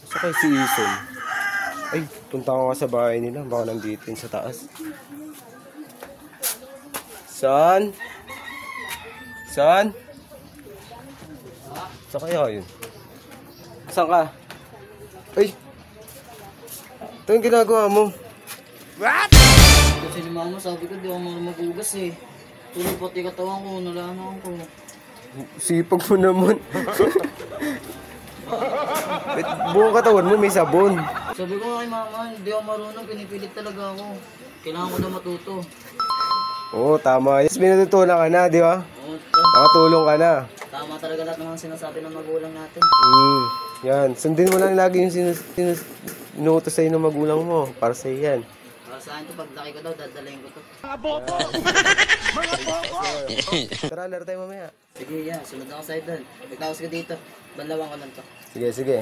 Sa kay si Ison. Ay, punta ko nga sa bahay nila. Baka nandito yun sa taas. Son? Son? Saan kaya yun? Saan ka? Ay! Ito yung ginagawa mo. What? Kasi ni mama sabi ko di ako magugas eh. Tuloy pati katawan ko, nalaman ko. Sipag mo naman. Buong katawan mo may sabon. Sabi ko nga kay mama, hindi ako marunong, pinipilit talaga ako. Kailangan ko na matuto. Oo, tama. Yes, binatutunan ka na, di ba? Oo, Nakatulong ka na. tama talaga lahat ng mga sinasabi ng magulang natin. Yan. Sundin mo lang lagi yung inuutos sa'yo ng magulang mo. Para sa'yo yan. Para sa akin to, pag laki ko daw, dadalayin ko to. Mga bobo! Mga bobo! Tara, laro tayo mamaya. Sige, yeah, sunod ako sa'yo doon. Pagtapos ka dito, banlawan ko lang to. Sige, sige.